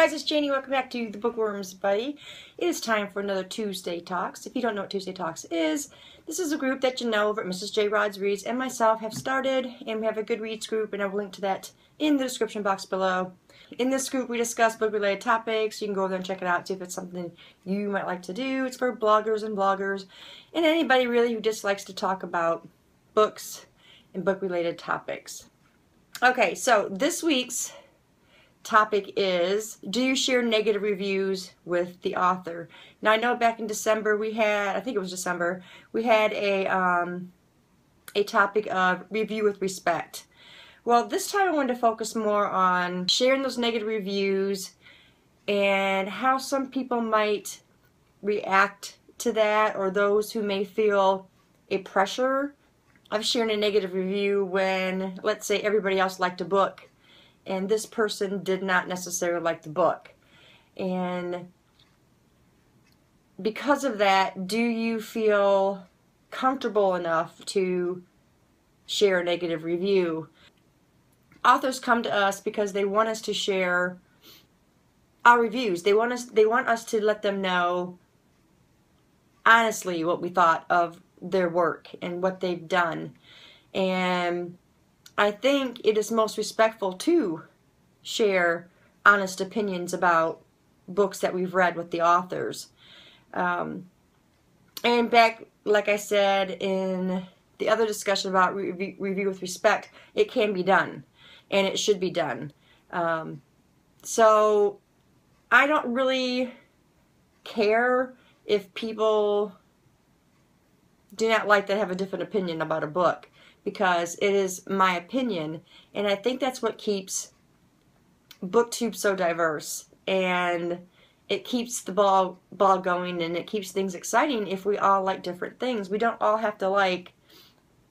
guys, it's Janie. Welcome back to the Bookworms Buddy. It is time for another Tuesday Talks. If you don't know what Tuesday Talks is, this is a group that Janelle over at Mrs. J. Rod's Reads and myself have started, and we have a Goodreads group, and I will link to that in the description box below. In this group, we discuss book-related topics. You can go over there and check it out, see if it's something you might like to do. It's for bloggers and anybody really who just likes to talk about books and book-related topics. Okay, so this week's topic is, do you share negative reviews with the author? Now I know back in December we had, I think it was December, we had a topic of review with respect. Well, this time I wanted to focus more on sharing those negative reviews and how some people might react to that, or those who may feel a pressure of sharing a negative review when, let's say, everybody else liked a book and this person did not necessarily like the book. And because of that, do you feel comfortable enough to share a negative review? Authors come to us because they want us to share our reviews. They want us to let them know honestly what we thought of their work and what they've done. And I think it is most respectful to share honest opinions about books that we've read with the authors. And back, like I said in the other discussion about review with respect, it can be done, and it should be done. So I don't really care if people do not like to have a different opinion about a book, because it is my opinion, and I think that's what keeps BookTube so diverse, and it keeps the ball going, and it keeps things exciting if we all like different things. We don't all have to like,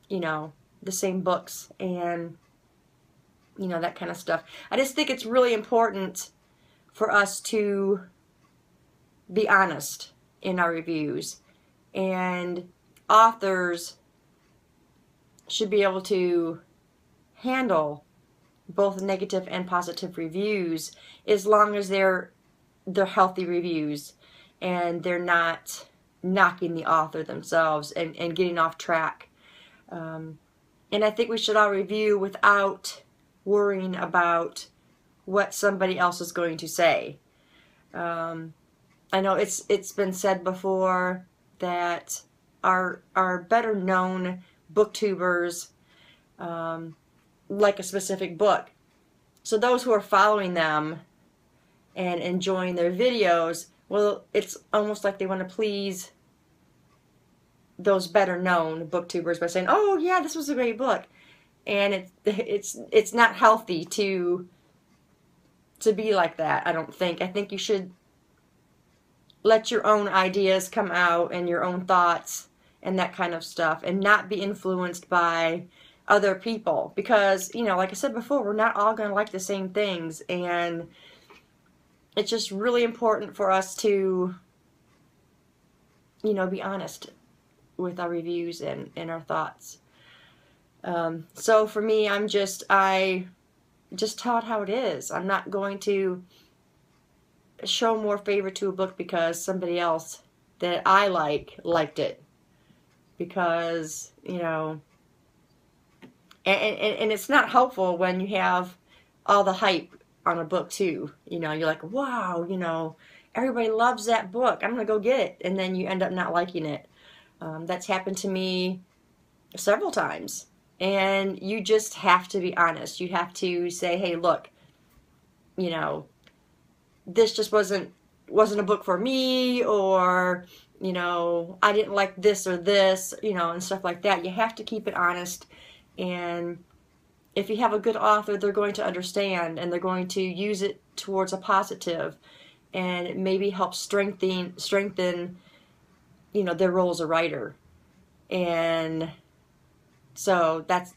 you know, the same books and, you know, that kind of stuff. I just think it's really important for us to be honest in our reviews, and authors should be able to handle both negative and positive reviews, as long as they're healthy reviews and they're not knocking the author themselves and getting off track. And I think we should all review without worrying about what somebody else is going to say. I know it's been said before that our better known booktubers like a specific book. So those who are following them and enjoying their videos, well, it's almost like they want to please those better known booktubers by saying, oh yeah, this was a great book. And it's not healthy to be like that, I don't think. I think you should let your own ideas come out and your own thoughts and that kind of stuff, and not be influenced by other people, because, you know, like I said before, we're not all going to like the same things, and it's just really important for us to, you know, be honest with our reviews and our thoughts. So for me, I just tell it how it is. I'm not going to show more favor to a book because somebody else that I liked it, because, you know, and it's not helpful when you have all the hype on a book too. You know, you're like, wow, you know, everybody loves that book, I'm gonna go get it, and then you end up not liking it. That's happened to me several times, and you just have to be honest. You have to say, hey, look, you know, this just wasn't a book for me, or, you know, I didn't like this or this, you know, and stuff like that. You have to keep it honest. And if you have a good author, they're going to understand, and they're going to use it towards a positive, and maybe help strengthen, you know, their role as a writer. And so that's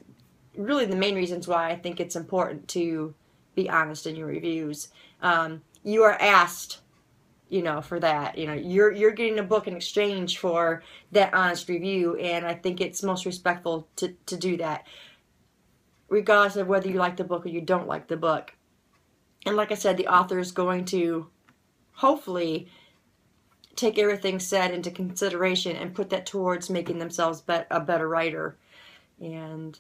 really the main reasons why I think it's important to be honest in your reviews. You are asked, you know, for that. You know, you're getting a book in exchange for that honest review, and I think it's most respectful to do that, regardless of whether you like the book or you don't like the book. And like I said, the author is going to hopefully take everything said into consideration and put that towards making themselves a better writer. And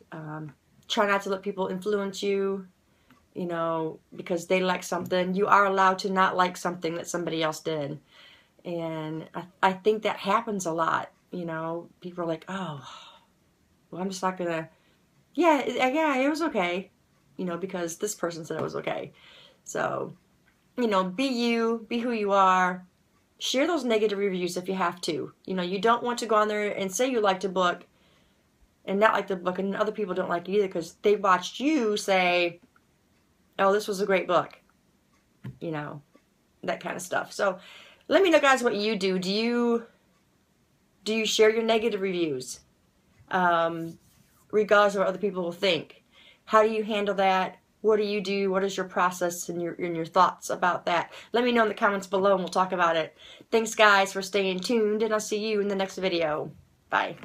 try not to let people influence you, you know, because they like something. You are allowed to not like something that somebody else did. And I think that happens a lot, you know. People are like, oh, well, I'm just not going to, yeah, it was okay, you know, because this person said it was okay. So, you know, be you, be who you are. Share those negative reviews if you have to. You know, you don't want to go on there and say you liked a book and not like the book, and other people don't like it either because they watched you say, oh, this was a great book. You know, that kind of stuff. So let me know, guys, what you do. Do you share your negative reviews? Regardless of what other people will think. How do you handle that? What do you do? What is your process and your thoughts about that? Let me know in the comments below and we'll talk about it. Thanks, guys, for staying tuned, and I'll see you in the next video. Bye.